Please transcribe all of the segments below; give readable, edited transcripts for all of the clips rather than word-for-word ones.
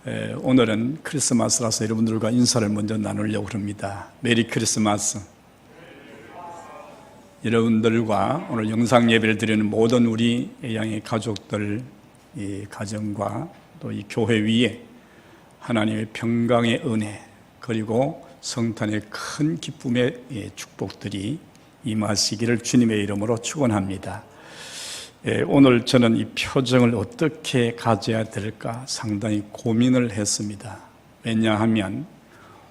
오늘은 크리스마스라서 여러분들과 인사를 먼저 나누려고 합니다. 메리 크리스마스. 여러분들과 오늘 영상 예배를 드리는 모든 우리 양의 가족들, 이 가정과 또 이 교회 위에 하나님의 평강의 은혜 그리고 성탄의 큰 기쁨의 축복들이 임하시기를 주님의 이름으로 축원합니다. 오늘 저는 이 표정을 어떻게 가져야 될까 상당히 고민을 했습니다. 왜냐하면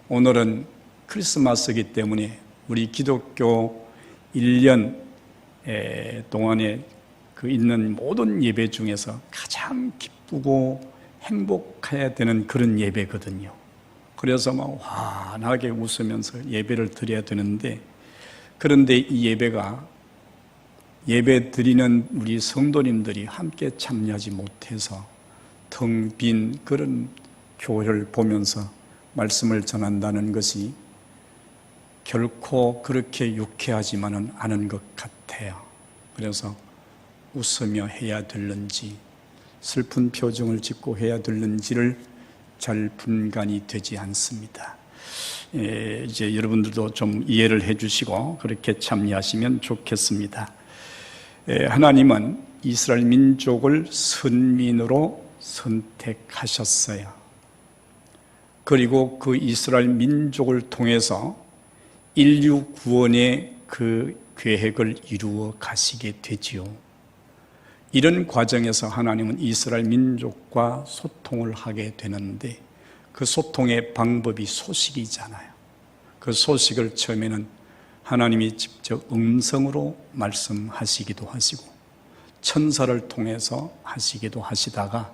오늘은 크리스마스이기 때문에 우리 기독교 1년 동안에 있는 모든 예배 중에서 가장 기쁘고 행복해야 되는 그런 예배거든요. 그래서 막 환하게 웃으면서 예배를 드려야 되는데, 그런데 이 예배가 예배 드리는 우리 성도님들이 함께 참여하지 못해서 텅 빈 그런 교회를 보면서 말씀을 전한다는 것이 결코 그렇게 유쾌하지만은 않은 것 같아요. 그래서 웃으며 해야 될는지 슬픈 표정을 짓고 해야 될는지를 잘 분간이 되지 않습니다. 이제 여러분들도 좀 이해를 해주시고 그렇게 참여하시면 좋겠습니다. 하나님은 이스라엘 민족을 선민으로 선택하셨어요. 그리고 그 이스라엘 민족을 통해서 인류 구원의 그 계획을 이루어 가시게 되지요. 이런 과정에서 하나님은 이스라엘 민족과 소통을 하게 되는데, 그 소통의 방법이 소식이잖아요. 그 소식을 처음에는 하나님이 직접 음성으로 말씀하시기도 하시고 천사를 통해서 하시기도 하시다가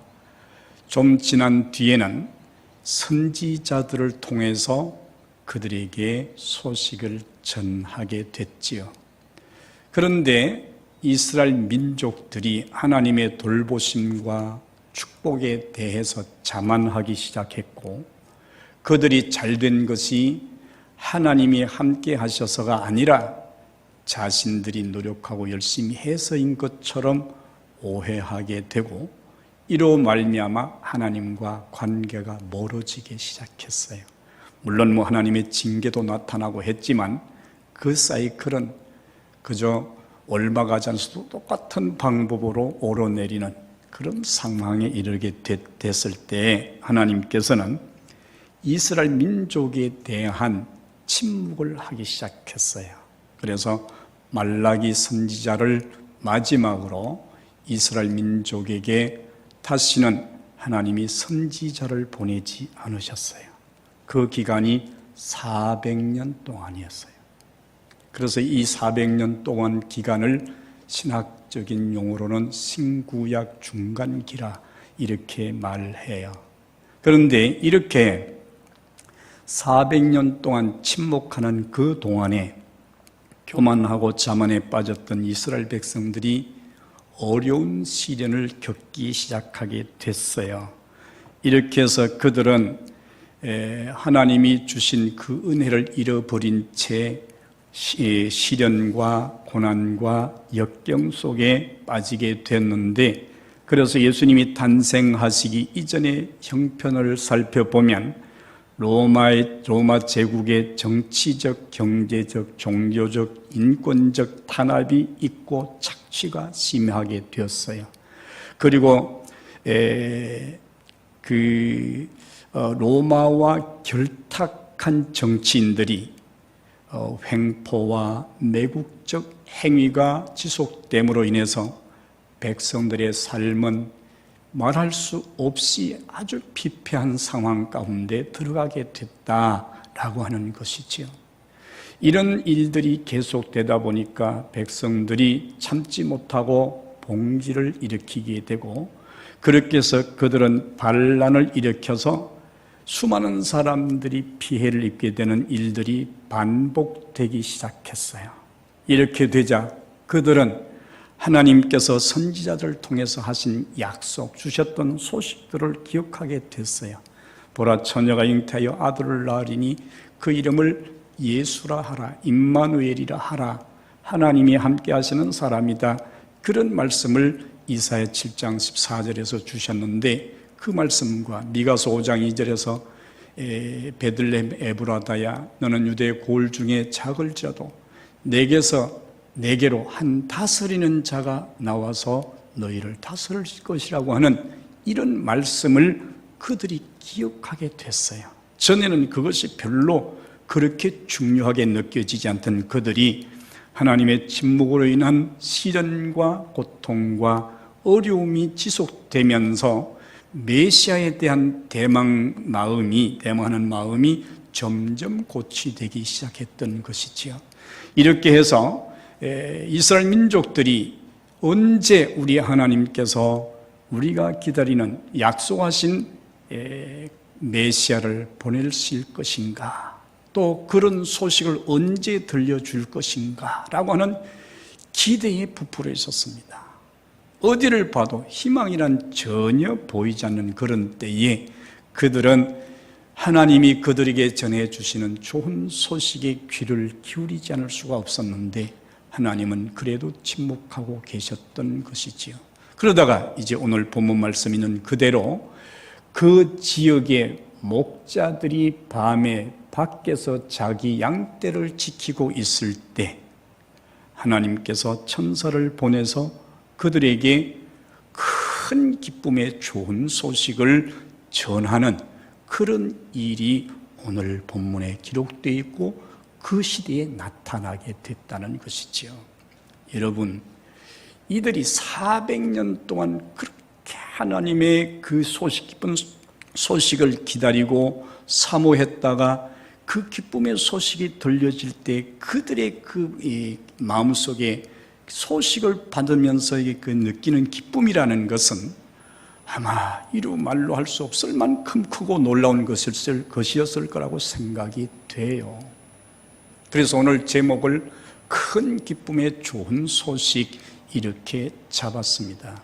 좀 지난 뒤에는 선지자들을 통해서 그들에게 소식을 전하게 됐지요. 그런데 이스라엘 민족들이 하나님의 돌보심과 축복에 대해서 자만하기 시작했고, 그들이 잘된 것이 하나님이 함께 하셔서가 아니라 자신들이 노력하고 열심히 해서인 것처럼 오해하게 되고, 이로 말미암아 하나님과 관계가 멀어지기 시작했어요. 물론 하나님의 징계도 나타나고 했지만 그 사이클은 그저 얼마 가지 않아서도 똑같은 방법으로 오르내리는 그런 상황에 이르게 됐을 때 하나님께서는 이스라엘 민족에 대한 침묵을 하기 시작했어요. 그래서 말라기 선지자를 마지막으로 이스라엘 민족에게 다시는 하나님이 선지자를 보내지 않으셨어요. 그 기간이 400년 동안이었어요. 그래서 이 400년 동안 기간을 신학적인 용어로는 신구약 중간기라 이렇게 말해요. 그런데 이렇게 400년 동안 침묵하는 그 동안에 교만하고 자만에 빠졌던 이스라엘 백성들이 어려운 시련을 겪기 시작하게 됐어요. 이렇게 해서 그들은 하나님이 주신 그 은혜를 잃어버린 채 시련과 고난과 역경 속에 빠지게 됐는데, 그래서 예수님이 탄생하시기 이전의 형편을 살펴보면 로마 제국의 정치적, 경제적, 종교적, 인권적 탄압이 있고 착취가 심하게 되었어요. 그리고 로마와 결탁한 정치인들이 횡포와 매국적 행위가 지속됨으로 인해서 백성들의 삶은 말할 수 없이 아주 피폐한 상황 가운데 들어가게 됐다라고 하는 것이지요. 이런 일들이 계속되다 보니까 백성들이 참지 못하고 봉기를 일으키게 되고, 그렇게 해서 그들은 반란을 일으켜서 수많은 사람들이 피해를 입게 되는 일들이 반복되기 시작했어요. 이렇게 되자 그들은 하나님께서 선지자들을 통해서 하신 약속, 주셨던 소식들을 기억하게 됐어요. 보라, 처녀가 잉태하여 아들을 낳으리니 그 이름을 예수라 하라, 임마누엘이라 하라, 하나님이 함께 하시는 사람이다. 그런 말씀을 이사야 7장 14절에서 주셨는데, 그 말씀과 미가서 5장 2절에서 베들레헴 에브라다야 너는 유대 고을 중에 작을지라도 내게로 한 다스리는 자가 나와서 너희를 다스릴 것이라고 하는 이런 말씀을 그들이 기억하게 됐어요. 전에는 그것이 별로 그렇게 중요하게 느껴지지 않던 그들이 하나님의 침묵으로 인한 시련과 고통과 어려움이 지속되면서 메시아에 대한 대망하는 마음이 점점 고취되기 시작했던 것이지요. 이렇게 해서 이스라엘 민족들이 언제 우리 하나님께서 우리가 기다리는 약속하신 메시아를 보내실 것인가, 또 그런 소식을 언제 들려줄 것인가 라고 하는 기대에 부풀어 있었습니다. 어디를 봐도 희망이란 전혀 보이지 않는 그런 때에 그들은 하나님이 그들에게 전해주시는 좋은 소식에 귀를 기울이지 않을 수가 없었는데 하나님은 그래도 침묵하고 계셨던 것이지요. 그러다가 이제 오늘 본문 말씀 있는 그대로 그 지역의 목자들이 밤에 밖에서 자기 양떼를 지키고 있을 때 하나님께서 천사를 보내서 그들에게 큰 기쁨의 좋은 소식을 전하는 그런 일이 오늘 본문에 기록되어 있고 그 시대에 나타나게 됐다는 것이지요. 여러분, 이들이 400년 동안 그렇게 하나님의 그 기쁜 소식을 기다리고 사모했다가 그 기쁨의 소식이 들려질 때 그들의 그 마음속에 소식을 받으면서 그 느끼는 기쁨이라는 것은 아마 이루 말로 할 수 없을 만큼 크고 놀라운 것이었을 거라고 생각이 돼요. 그래서 오늘 제목을 큰 기쁨의 좋은 소식 이렇게 잡았습니다.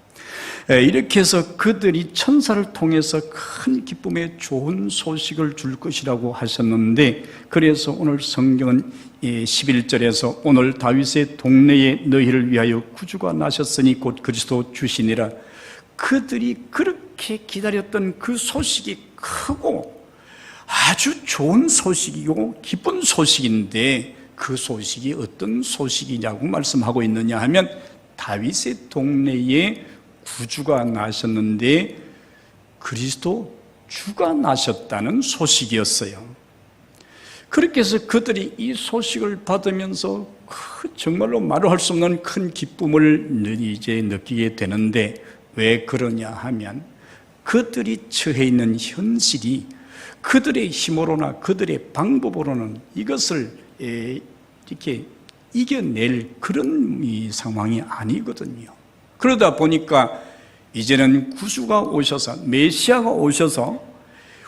이렇게 해서 그들이 천사를 통해서 큰 기쁨의 좋은 소식을 줄 것이라고 하셨는데, 그래서 오늘 성경은 11절에서 오늘 다윗의 동네에 너희를 위하여 구주가 나셨으니 곧 그리스도 주시니라. 그들이 그렇게 기다렸던 그 소식이 크고 아주 좋은 소식이고 기쁜 소식인데, 그 소식이 어떤 소식이냐고 말씀하고 있느냐 하면 다윗의 동네에 구주가 나셨는데 그리스도 주가 나셨다는 소식이었어요. 그렇게 해서 그들이 이 소식을 받으면서 정말로 말로 할 수 없는 큰 기쁨을 이제 느끼게 되는데, 왜 그러냐 하면 그들이 처해 있는 현실이 그들의 힘으로나 그들의 방법으로는 이것을 이렇게 이겨낼 그런 상황이 아니거든요. 그러다 보니까 이제는 구주가 오셔서, 메시아가 오셔서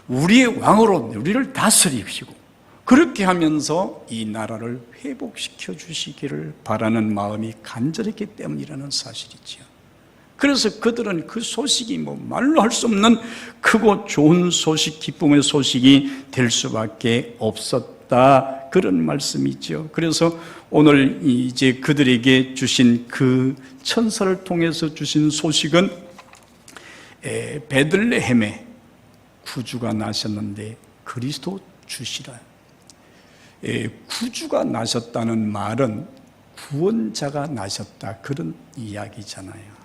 우리의 왕으로 우리를 다스리시고 그렇게 하면서 이 나라를 회복시켜 주시기를 바라는 마음이 간절했기 때문이라는 사실이지요. 그래서 그들은 그 소식이 말로 할 수 없는 크고 좋은 소식, 기쁨의 소식이 될 수밖에 없었다, 그런 말씀이죠. 그래서 오늘 이제 그들에게 주신 그 천사를 통해서 주신 소식은 베들레헴에 구주가 나셨는데 그리스도 주시라. 구주가 나셨다는 말은 구원자가 나셨다, 그런 이야기잖아요.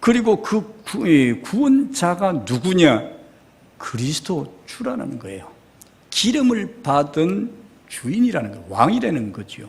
그리고 그 구원자가 누구냐? 그리스도 주라는 거예요. 기름을 받은 주인이라는 거예요. 왕이라는 거죠.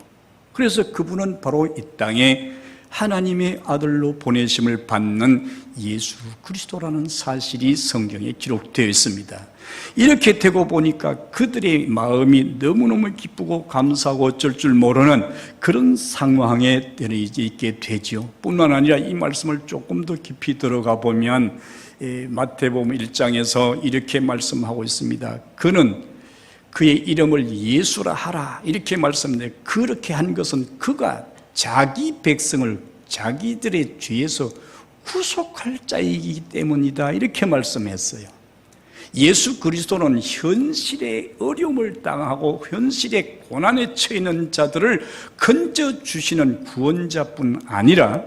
그래서 그분은 바로 이 땅에 하나님의 아들로 보내심을 받는 예수 그리스도라는 사실이 성경에 기록되어 있습니다. 이렇게 되고 보니까 그들의 마음이 너무너무 기쁘고 감사하고 어쩔 줄 모르는 그런 상황에 있게 되죠. 뿐만 아니라 이 말씀을 조금 더 깊이 들어가 보면 마태복음 1장에서 이렇게 말씀하고 있습니다. 그는 그의 이름을 예수라 하라, 이렇게 말씀해. 그렇게 한 것은 그가 자기 백성을 자기들의 죄에서 구속할 자이기 때문이다, 이렇게 말씀했어요. 예수 그리스도는 현실의 어려움을 당하고 현실의 고난에 처해 있는 자들을 건져주시는 구원자뿐 아니라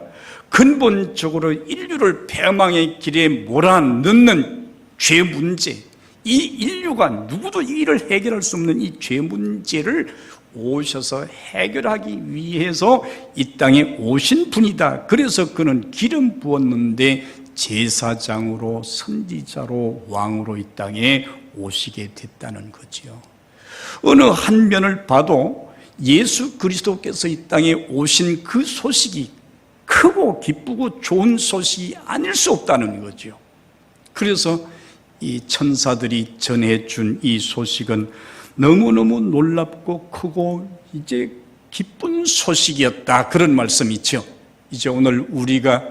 근본적으로 인류를 패망의 길에 몰아넣는 죄 문제, 이 인류가 누구도 이를 해결할 수 없는 이 죄 문제를 오셔서 해결하기 위해서 이 땅에 오신 분이다. 그래서 그는 기름 부었는데 제사장으로, 선지자로, 왕으로 이 땅에 오시게 됐다는 거지요. 어느 한 면을 봐도 예수 그리스도께서 이 땅에 오신 그 소식이 크고 기쁘고 좋은 소식이 아닐 수 없다는 거죠. 그래서 이 천사들이 전해준 이 소식은 너무너무 놀랍고 크고 이제 기쁜 소식이었다, 그런 말씀이죠. 이제 오늘 우리가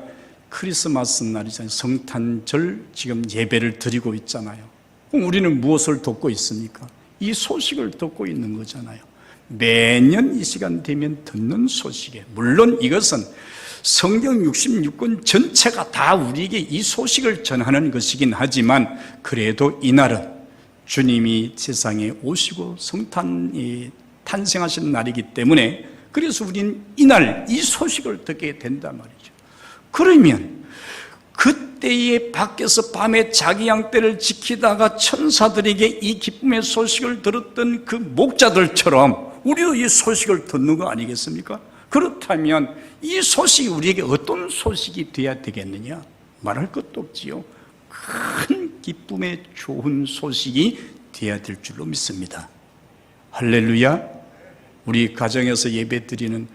크리스마스 날이잖아요. 성탄절 지금 예배를 드리고 있잖아요. 그럼 우리는 무엇을 듣고 있습니까? 이 소식을 듣고 있는 거잖아요. 매년 이 시간 되면 듣는 소식이에요. 물론 이것은 성경 66권 전체가 다 우리에게 이 소식을 전하는 것이긴 하지만, 그래도 이날은 주님이 세상에 오시고 성탄이 탄생하신 날이기 때문에, 그래서 우리는 이날 이 소식을 듣게 된단 말이죠. 그러면 그때에 밖에서 밤에 자기 양떼를 지키다가 천사들에게 이 기쁨의 소식을 들었던 그 목자들처럼 우리도 이 소식을 듣는 거 아니겠습니까? 그렇다면 이 소식이 우리에게 어떤 소식이 되어야 되겠느냐? 말할 것도 없지요. 큰 기쁨의 좋은 소식이 되어야 될 줄로 믿습니다. 할렐루야. 우리 가정에서 예배 드리는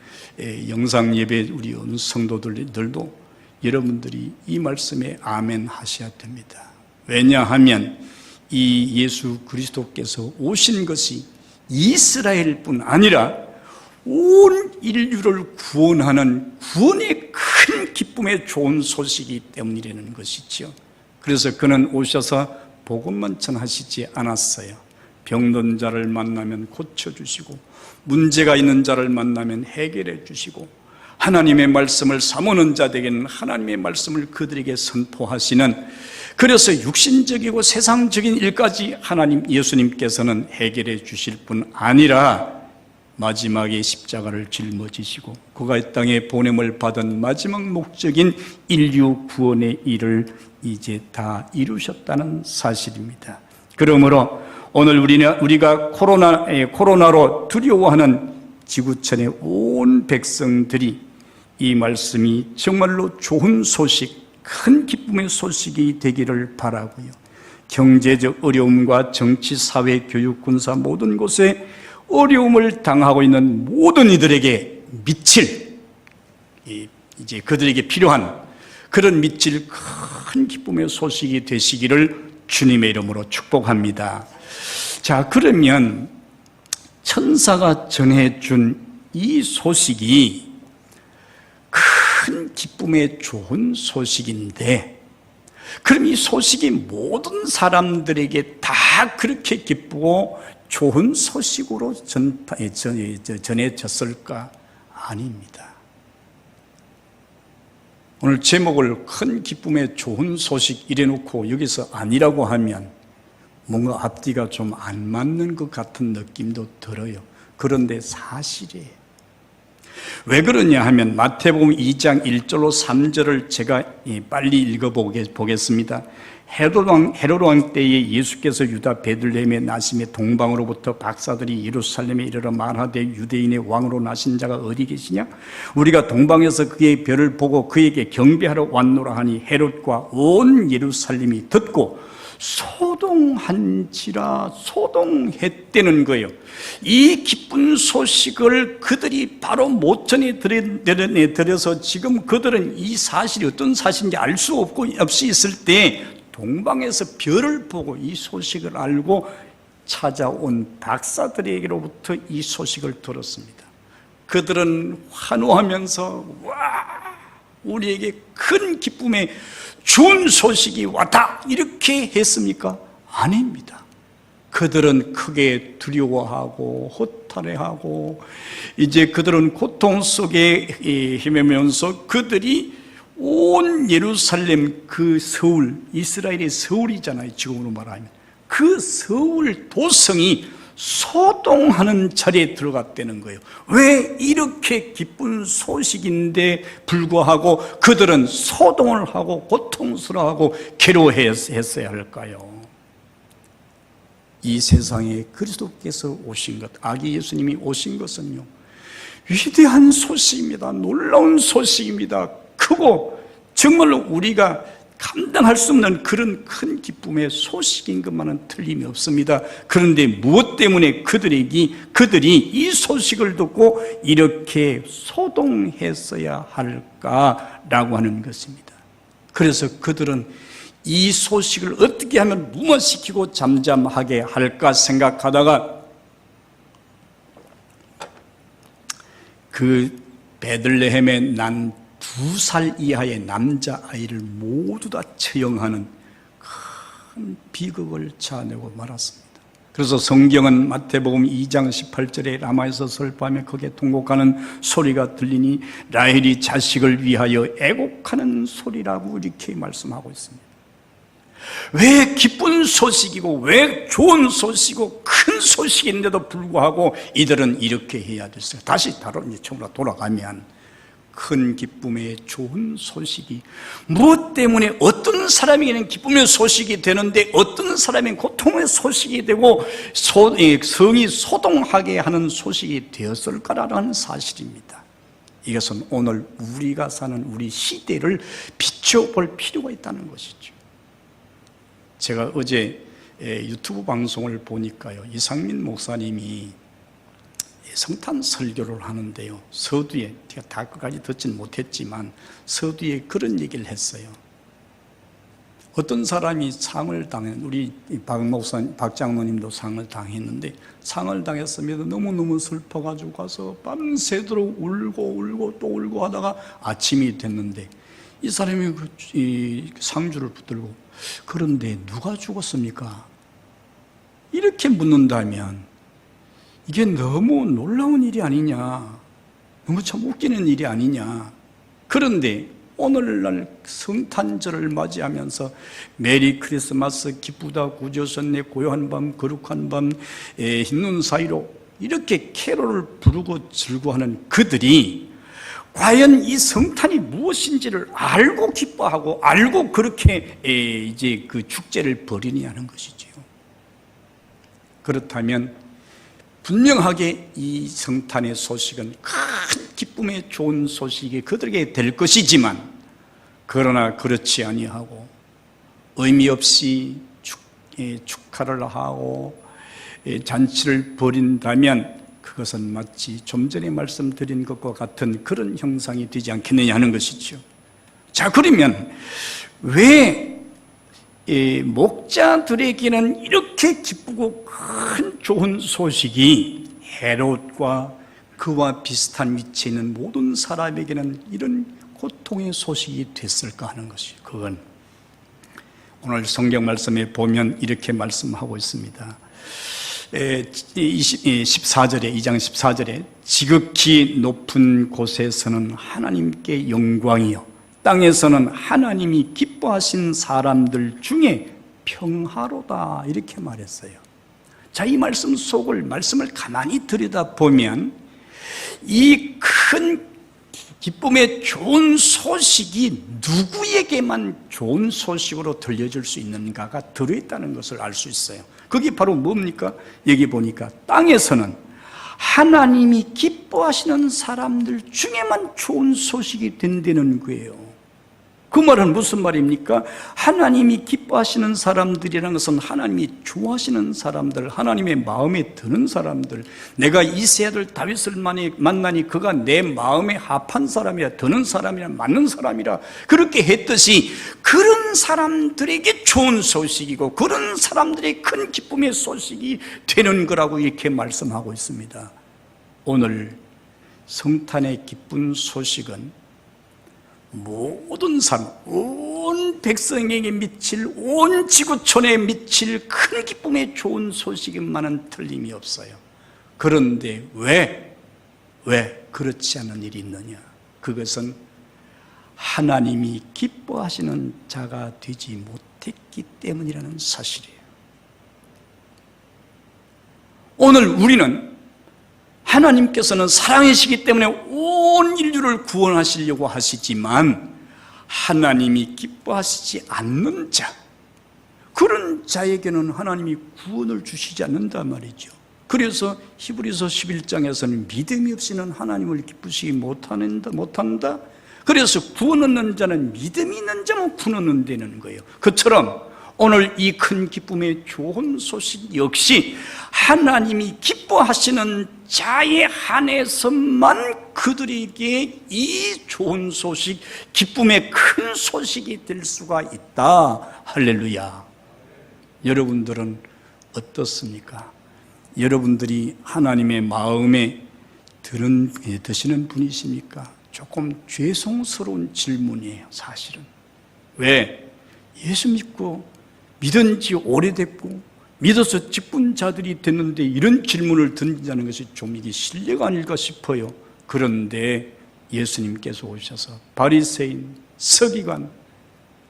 영상 예배 우리 어느 성도들도 여러분들이 이 말씀에 아멘 하셔야 됩니다. 왜냐하면 이 예수 그리스도께서 오신 것이 이스라엘뿐 아니라 온 인류를 구원하는 구원의 큰 기쁨의 좋은 소식이기 때문이라는 것이죠. 그래서 그는 오셔서 복음만 전하시지 않았어요. 병든 자를 만나면 고쳐주시고, 문제가 있는 자를 만나면 해결해 주시고, 하나님의 말씀을 사모하는 자에게는 하나님의 말씀을 그들에게 선포하시는, 그래서 육신적이고 세상적인 일까지 하나님 예수님께서는 해결해 주실 뿐 아니라 마지막에 십자가를 짊어지시고 그가 이 땅에 보냄을 받은 마지막 목적인 인류 구원의 일을 이제 다 이루셨다는 사실입니다. 그러므로 오늘 우리가 코로나로 두려워하는 지구촌의 온 백성들이 이 말씀이 정말로 좋은 소식, 큰 기쁨의 소식이 되기를 바라고요. 경제적 어려움과 정치, 사회, 교육, 군사 모든 곳에 어려움을 당하고 있는 모든 이들에게 미칠, 이제 그들에게 필요한 그런 미칠 큰 기쁨의 소식이 되시기를 주님의 이름으로 축복합니다. 자, 그러면 천사가 전해준 이 소식이 큰 기쁨의 좋은 소식인데, 그럼 이 소식이 모든 사람들에게 다 그렇게 기쁘고 좋은 소식으로 전해졌을까? 아닙니다. 오늘 제목을 큰 기쁨의 좋은 소식 이래놓고 여기서 아니라고 하면 뭔가 앞뒤가 좀 안 맞는 것 같은 느낌도 들어요. 그런데 사실이에요. 왜 그러냐 하면 마태복음 2장 1절로 3절을 제가 빨리 읽어보겠습니다. 헤롯 왕 때에 예수께서 유다 베들레헴에 나심에 동방으로부터 박사들이 예루살렘에 이르러 말하되 유대인의 왕으로 나신 자가 어디 계시냐? 우리가 동방에서 그의 별을 보고 그에게 경배하러 왔노라 하니 헤롯과 온 예루살렘이 듣고 소동한지라, 소동했다는 거예요. 이 기쁜 소식을 그들이 바로 못 전해드려서 지금 그들은 이 사실이 어떤 사실인지 알 수 없이 있을 때 동방에서 별을 보고 이 소식을 알고 찾아온 박사들에게로부터 이 소식을 들었습니다. 그들은 환호하면서 와, 우리에게 큰 기쁨의 좋은 소식이 왔다 이렇게 했습니까? 아닙니다. 그들은 크게 두려워하고 허탈해하고 이제 그들은 고통 속에 헤매면서 그들이 온 예루살렘, 그 서울, 이스라엘의 서울이잖아요. 지금으로 말하면 그 서울 도성이 소동하는 자리에 들어갔다는 거예요. 왜 이렇게 기쁜 소식인데 불구하고 그들은 소동을 하고 고통스러워하고 괴로워했어야 할까요? 이 세상에 그리스도께서 오신 것, 아기 예수님이 오신 것은요, 위대한 소식입니다. 놀라운 소식입니다. 크고 정말로 우리가 감당할 수 없는 그런 큰 기쁨의 소식인 것만은 틀림이 없습니다. 그런데 무엇 때문에 그들이 이 소식을 듣고 이렇게 소동했어야 할까라고 하는 것입니다. 그래서 그들은 이 소식을 어떻게 하면 무마시키고 잠잠하게 할까 생각하다가 그 베들레헴에 난 2살 이하의 남자아이를 모두 다 처형하는 큰 비극을 자아내고 말았습니다. 그래서 성경은 마태복음 2장 18절에 라마에서 슬퍼하며 크게 통곡하는 소리가 들리니 라헬이 자식을 위하여 애곡하는 소리라고 이렇게 말씀하고 있습니다. 왜 기쁜 소식이고 왜 좋은 소식이고 큰 소식인데도 불구하고 이들은 이렇게 해야 됐어요. 다시 다른 처음으로 돌아가면 큰 기쁨의 좋은 소식이 무엇 때문에 어떤 사람에게는 기쁨의 소식이 되는데 어떤 사람에게는 고통의 소식이 되고 성이 소동하게 하는 소식이 되었을까라는 사실입니다. 이것은 오늘 우리가 사는 우리 시대를 비춰볼 필요가 있다는 것이죠. 제가 어제 유튜브 방송을 보니까요, 이상민 목사님이 성탄 설교를 하는데요, 서두에 제가 다 끝까지 듣지는 못했지만 서두에 그런 얘기를 했어요. 어떤 사람이 상을 당한, 우리 박 장로님도 상을 당했는데 상을 당했습니다. 너무너무 슬퍼가지고 가서 밤새도록 울고 또 울고 하다가 아침이 됐는데 이 사람이 이 상주를 붙들고, 그런데 누가 죽었습니까? 이렇게 묻는다면 이게 너무 놀라운 일이 아니냐, 너무 참 웃기는 일이 아니냐. 그런데 오늘날 성탄절을 맞이하면서 메리 크리스마스, 기쁘다 구주셨네, 고요한 밤, 거룩한 밤, 흰눈 사이로 이렇게 캐롤을 부르고 즐거워하는 그들이 과연 이 성탄이 무엇인지를 알고 기뻐하고 알고 그렇게 이제 그 축제를 벌이냐는 것이지요. 그렇다면 분명하게 이 성탄의 소식은 큰 기쁨의 좋은 소식이 그들에게 될 것이지만, 그러나 그렇지 아니하고 의미 없이 축하를 하고 잔치를 벌인다면 그것은 마치 좀 전에 말씀드린 것과 같은 그런 형상이 되지 않겠느냐 하는 것이죠. 자, 그러면 왜 목자들에게는 이렇게 기쁘고 큰 좋은 소식이 헤롯과 그와 비슷한 위치에 있는 모든 사람에게는 이런 고통의 소식이 됐을까 하는 것이, 그건 오늘 성경 말씀에 보면 이렇게 말씀하고 있습니다. 14절에, 2장 14절에 지극히 높은 곳에서는 하나님께 영광이요 땅에서는 하나님이 기뻐하신 사람들 중에 평화로다, 이렇게 말했어요. 자, 이 말씀을 가만히 들여다보면 이 큰 기쁨의 좋은 소식이 누구에게만 좋은 소식으로 들려줄 수 있는가가 들어있다는 것을 알 수 있어요. 그게 바로 뭡니까? 여기 보니까 땅에서는 하나님이 기뻐하시는 사람들 중에만 좋은 소식이 된다는 거예요. 그 말은 무슨 말입니까? 하나님이 기뻐하시는 사람들이라는 것은 하나님이 좋아하시는 사람들, 하나님의 마음에 드는 사람들, 내가 이세 아들 다윗을 만나니 그가 내 마음에 합한 사람이라, 드는 사람이라, 맞는 사람이라 그렇게 했듯이 그런 사람들에게 좋은 소식이고 그런 사람들의 큰 기쁨의 소식이 되는 거라고 이렇게 말씀하고 있습니다. 오늘 성탄의 기쁜 소식은 모든 사람, 온 백성에게 미칠, 온 지구촌에 미칠 큰 기쁨의 좋은 소식인만은 틀림이 없어요. 그런데 왜 그렇지 않은 일이 있느냐? 그것은 하나님이 기뻐하시는 자가 되지 못했기 때문이라는 사실이에요. 오늘 우리는 하나님께서는 사랑이시기 때문에 온 인류를 구원하시려고 하시지만 하나님이 기뻐하시지 않는 자, 그런 자에게는 하나님이 구원을 주시지 않는단 말이죠. 그래서 히브리서 11장에서는 믿음이 없이는 하나님을 기쁘시기 못한다. 그래서 구원 얻는 자는 믿음이 있는 자만 구원 얻는다는 거예요. 그처럼 오늘 이 큰 기쁨의 좋은 소식 역시 하나님이 기뻐하시는 자에 한해서만 그들에게 이 좋은 소식, 기쁨의 큰 소식이 될 수가 있다. 할렐루야. 여러분들은 어떻습니까? 여러분들이 하나님의 마음에 드시는 분이십니까? 조금 죄송스러운 질문이에요, 사실은. 왜? 예수 믿고 믿은 지 오래됐고 믿어서 기쁜 자들이 됐는데 이런 질문을 던진다는 것이 좀 이게 실례가 아닐까 싶어요. 그런데 예수님께서 오셔서 바리새인, 서기관,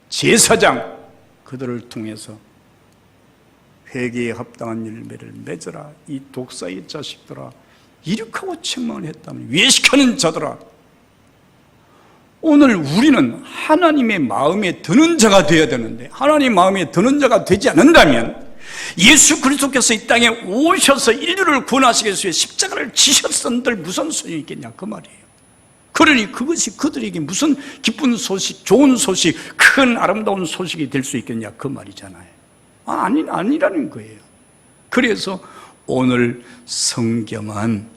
제사장 그들을 통해서 회개에 합당한 열매를 맺어라, 이 독사의 자식들아, 이륙하고 책망을 했다면 외식하는 자들아. 오늘 우리는 하나님의 마음에 드는 자가 되어야 되는데 하나님 마음에 드는 자가 되지 않는다면 예수 그리스도께서 이 땅에 오셔서 인류를 구원하시기 위해서 십자가를 지셨은들 무슨 소용이 있겠냐 그 말이에요. 그러니 그것이 그들에게 무슨 기쁜 소식, 좋은 소식, 큰 아름다운 소식이 될 수 있겠냐 그 말이잖아요. 아니라는 거예요. 그래서 오늘 성경은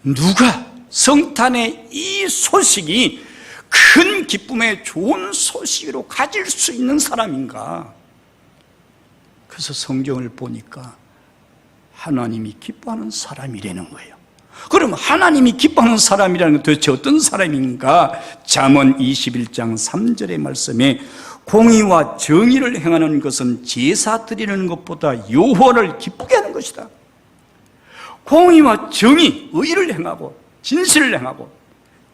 누가 성탄의 이 소식이 큰 기쁨의 좋은 소식으로 가질 수 있는 사람인가? 그래서 성경을 보니까 하나님이 기뻐하는 사람이라는 거예요. 그럼 하나님이 기뻐하는 사람이라는 건 도대체 어떤 사람인가? 잠언 21장 3절의 말씀에 공의와 정의를 행하는 것은 제사 드리는 것보다 여호와를 기쁘게 하는 것이다. 공의와 정의, 의를 행하고 진실을 행하고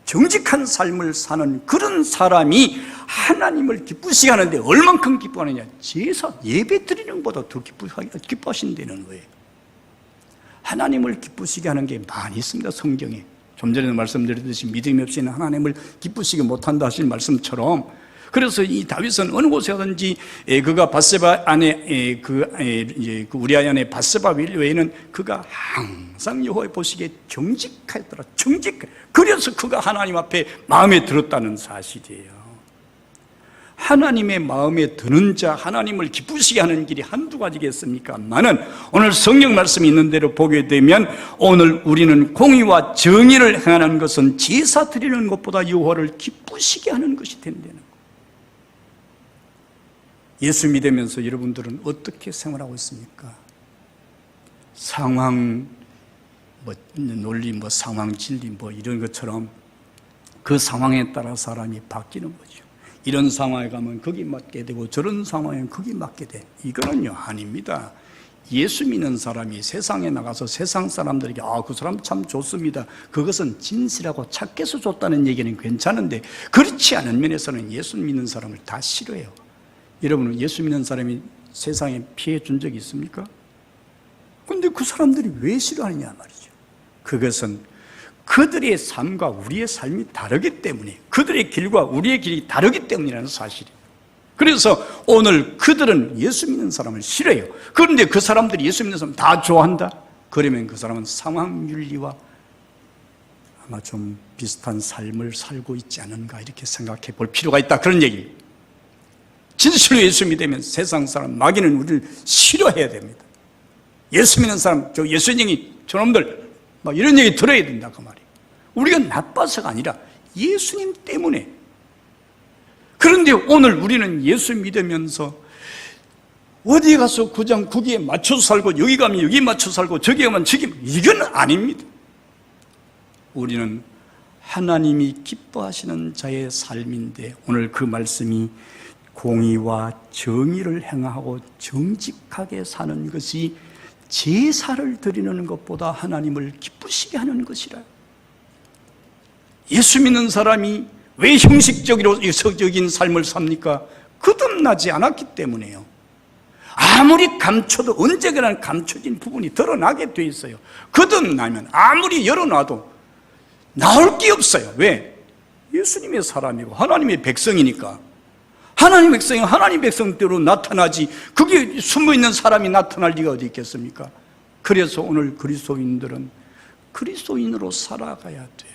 정직한 삶을 사는 그런 사람이 하나님을 기쁘시게 하는데 얼만큼 기뻐하느냐? 제사, 예배 드리는 것보다 더 기뻐하신다는 거예요. 하나님을 기쁘시게 하는 게 많이 있습니다, 성경에. 좀 전에도 말씀드렸듯이 믿음이 없이는 하나님을 기쁘시게 못한다 하신 말씀처럼, 그래서 이 다윗은 어느 곳에 가든지 그가 밧세바 안에 그 우리아 안에 밧세바 외에는 그가 항상 여호와의 보시기에 정직하였더라. 그래서 그가 하나님 앞에 마음에 들었다는 사실이에요. 하나님의 마음에 드는 자, 하나님을 기쁘시게 하는 길이 한두 가지겠습니까만은 오늘 성경 말씀이 있는 대로 보게 되면 오늘 우리는 공의와 정의를 행하는 것은 제사 드리는 것보다 여호와를 기쁘시게 하는 것이 된다는 거예요. 예수 믿으면서 여러분들은 어떻게 생활하고 있습니까? 상황, 논리, 상황, 진리, 이런 것처럼 그 상황에 따라 사람이 바뀌는 거죠. 이런 상황에 가면 거기 맞게 되고 저런 상황에 거기 맞게 돼. 이거는요, 아닙니다. 예수 믿는 사람이 세상에 나가서 세상 사람들에게 그 사람 참 좋습니다, 그것은 진실하고 착해서 좋다는 얘기는 괜찮은데 그렇지 않은 면에서는 예수 믿는 사람을 다 싫어해요. 여러분은 예수 믿는 사람이 세상에 피해 준 적이 있습니까? 근데 그 사람들이 왜 싫어하느냐 말이죠. 그것은 그들의 삶과 우리의 삶이 다르기 때문에, 그들의 길과 우리의 길이 다르기 때문이라는 사실이에요. 그래서 오늘 그들은 예수 믿는 사람을 싫어해요. 그런데 그 사람들이 예수 믿는 사람 다 좋아한다? 그러면 그 사람은 상황윤리와 아마 좀 비슷한 삶을 살고 있지 않은가 이렇게 생각해 볼 필요가 있다, 그런 얘기예요. 진실로 예수 믿으면 세상 사람, 마귀는 우리를 싫어해야 됩니다. 예수 믿는 사람, 예수님이 저놈들 이런 얘기 들어야 된다 그 말이에요. 우리가 나빠서가 아니라 예수님 때문에. 그런데 오늘 우리는 예수 믿으면서 어디 가서 그냥 거기에 맞춰서 살고 여기 가면 여기 맞춰 살고 저기 가면 저기, 이건 아닙니다. 우리는 하나님이 기뻐하시는 자의 삶인데 오늘 그 말씀이 공의와 정의를 행하고 정직하게 사는 것이 제사를 드리는 것보다 하나님을 기쁘시게 하는 것이라. 예수 믿는 사람이 왜 형식적인 삶을 삽니까? 거듭나지 않았기 때문에요. 아무리 감춰도 언젠가는 감춰진 부분이 드러나게 돼 있어요. 거듭나면 아무리 열어놔도 나올 게 없어요. 왜? 예수님의 사람이고 하나님의 백성이니까. 하나님의 백성이 하나님의 백성대로 나타나지, 그게 숨어있는 사람이 나타날 리가 어디 있겠습니까? 그래서 오늘 그리스도인들은 그리스도인으로 살아가야 돼요.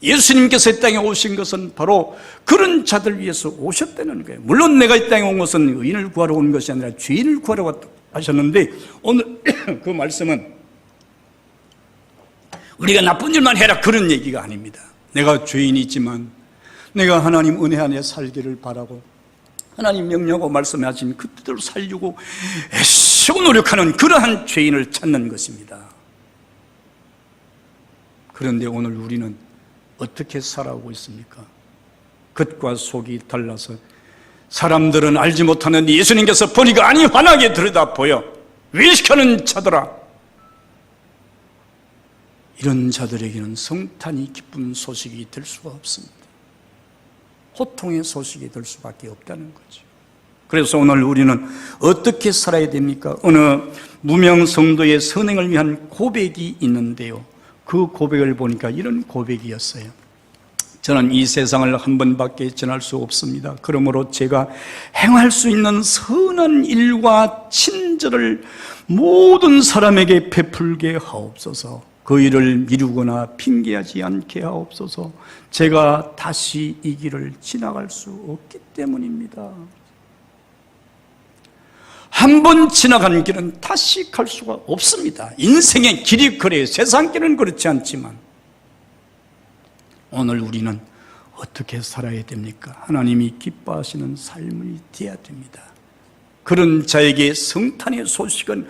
예수님께서 이 땅에 오신 것은 바로 그런 자들 위해서 오셨다는 거예요. 물론 내가 이 땅에 온 것은 의인을 구하러 온 것이 아니라 죄인을 구하러 왔다 하셨는데, 오늘 그 말씀은 우리가 나쁜 일만 해라 그런 얘기가 아닙니다. 내가 죄인이지만 내가 하나님 은혜 안에 살기를 바라고 하나님 명령하고 말씀하신 그 뜻대로 살려고 애쓰고 노력하는 그러한 죄인을 찾는 것입니다. 그런데 오늘 우리는 어떻게 살아오고 있습니까? 겉과 속이 달라서 사람들은 알지 못하는 예수님께서 보니까 아니 환하게 들여다 보여 외식하는 자들아, 이런 자들에게는 성탄이 기쁜 소식이 될 수가 없습니다. 고통의 소식이 될 수밖에 없다는 거죠. 그래서 오늘 우리는 어떻게 살아야 됩니까? 어느 무명 성도의 선행을 위한 고백이 있는데요, 그 고백을 보니까 이런 고백이었어요. 저는 이 세상을 한 번밖에 지날 수 없습니다. 그러므로 제가 행할 수 있는 선한 일과 친절을 모든 사람에게 베풀게 하옵소서. 그 일을 미루거나 핑계하지 않게 하옵소서. 제가 다시 이 길을 지나갈 수 없기 때문입니다. 한 번 지나간 길은 다시 갈 수가 없습니다. 인생의 길이 그래요. 세상 길은 그렇지 않지만 오늘 우리는 어떻게 살아야 됩니까? 하나님이 기뻐하시는 삶이 되어야 됩니다. 그런 자에게 성탄의 소식은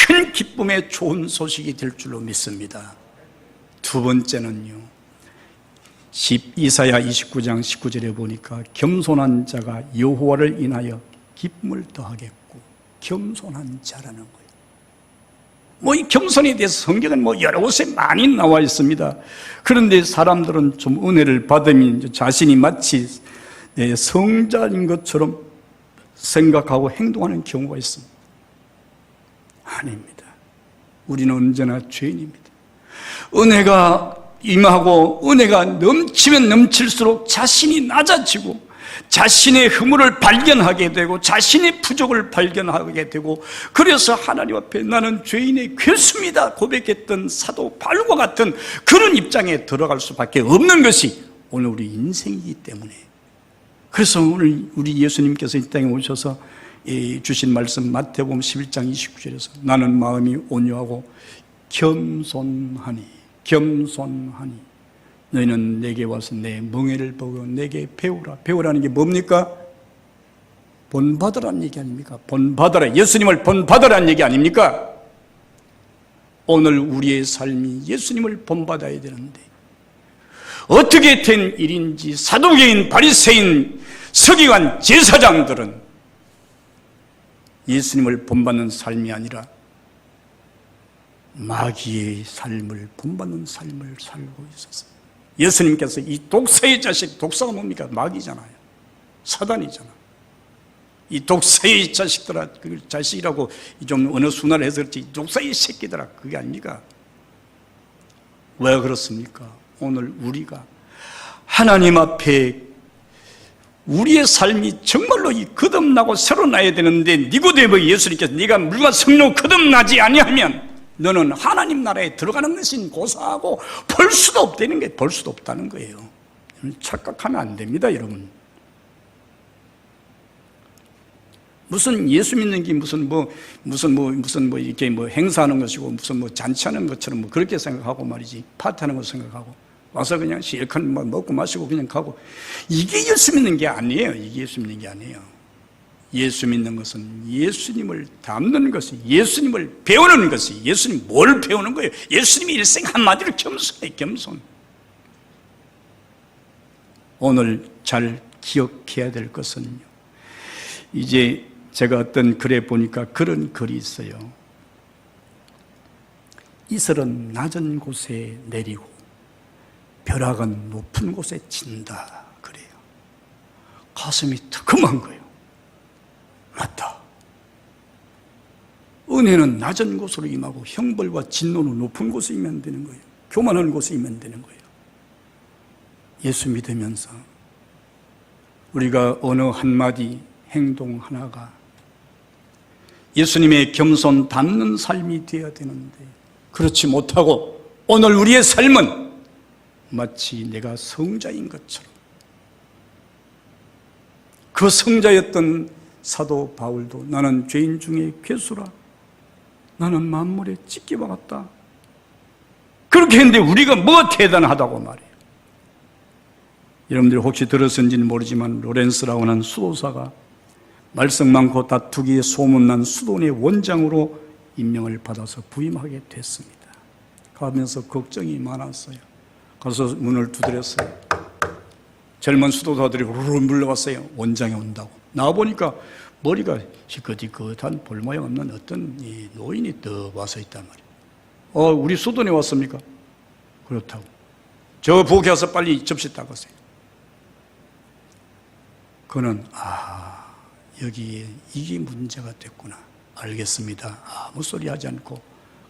큰 기쁨의 좋은 소식이 될 줄로 믿습니다. 두 번째는요, 이사야 29장 19절에 보니까 겸손한 자가 여호와를 인하여 기쁨을 더하겠고, 겸손한 자라는 거예요. 이 겸손에 대해서 성경은 여러 곳에 많이 나와 있습니다. 그런데 사람들은 좀 은혜를 받으면 자신이 마치 성자인 것처럼 생각하고 행동하는 경우가 있습니다. 아닙니다. 우리는 언제나 죄인입니다. 은혜가 임하고 은혜가 넘치면 넘칠수록 자신이 낮아지고 자신의 허물을 발견하게 되고 자신의 부족을 발견하게 되고, 그래서 하나님 앞에 나는 죄인의 괴수입니다 고백했던 사도 바울과 같은 그런 입장에 들어갈 수밖에 없는 것이 오늘 우리 인생이기 때문에, 그래서 오늘 우리 예수님께서 이 땅에 오셔서 주신 말씀 마태복음 11장 29절에서 나는 마음이 온유하고 겸손하니 너희는 내게 와서 내 멍에를 보고 내게 배우라. 배우라는 게 뭡니까? 본받으라는 얘기 아닙니까? 본받으라. 예수님을 본받으라는 얘기 아닙니까? 오늘 우리의 삶이 예수님을 본받아야 되는데 어떻게 된 일인지 사두개인, 바리새인, 서기관, 제사장들은 예수님을 본받는 삶이 아니라 마귀의 삶을 본받는 삶을 살고 있었어요. 예수님께서 이 독사의 자식, 독사가 뭡니까? 마귀잖아요. 사단이잖아. 이 독사의 자식들아, 그 자식이라고 좀 어느 순화를 해서 그렇지, 독사의 새끼들아, 그게 아닙니까? 왜 그렇습니까? 오늘 우리가 하나님 앞에 우리의 삶이 정말로 거듭나고 새로 나야 되는데, 니고데모 예수님께서 네가 물과 성령 거듭나지 아니하면 너는 하나님 나라에 들어가는 것은 고사하고 볼 수도 없다는 게, 볼 수도 없다는 거예요. 착각하면 안 됩니다, 여러분. 무슨 예수 믿는 게 무슨 이렇게 행사하는 것이고 무슨 잔치하는 것처럼 그렇게 생각하고 말이지, 파티하는 것 생각하고 와서 그냥 실컷 먹고 마시고 그냥 가고, 이게 예수 믿는 게 아니에요. 이게 예수 믿는 게 아니에요. 예수 믿는 것은 예수님을 닮는 것이, 예수님을 배우는 것이, 예수님 뭘 배우는 거예요? 예수님의 일생 한마디로 겸손해, 겸손. 오늘 잘 기억해야 될 것은요, 이제 제가 어떤 글에 보니까 그런 글이 있어요. 이슬은 낮은 곳에 내리고 벼락은 높은 곳에 친다, 그래요. 가슴이 뜨끔한 거예요. 맞다. 은혜는 낮은 곳으로 임하고 형벌과 진노는 높은 곳에 임하면 되는 거예요. 교만한 곳에 임하면 되는 거예요. 예수 믿으면서 우리가 어느 한마디 행동 하나가 예수님의 겸손 닮는 삶이 되어야 되는데, 그렇지 못하고 오늘 우리의 삶은 마치 내가 성자인 것처럼, 그 성자였던 사도 바울도 나는 죄인 중에 괴수라, 나는 만물에 찢기 박았다, 그렇게 했는데 우리가 뭐가 대단하다고 말해요. 여러분들이 혹시 들었는지는 모르지만 로렌스라고 하는 수도사가 말썽 많고 다투기에 소문난 수도원의 원장으로 임명을 받아서 부임하게 됐습니다. 가면서 걱정이 많았어요. 가서 문을 두드렸어요. 젊은 수도사들이 우르르 물러갔어요. 원장이 온다고. 나와보니까 머리가 희끗희끗한 볼모양 없는 어떤 이 노인이 떡 와서 있단 말이에요. 우리 수도원에 왔습니까? 그렇다고. 저 부엌에 와서 빨리 접시 닦으세요. 그는 여기에 이게 문제가 됐구나, 알겠습니다, 아무 소리 하지 않고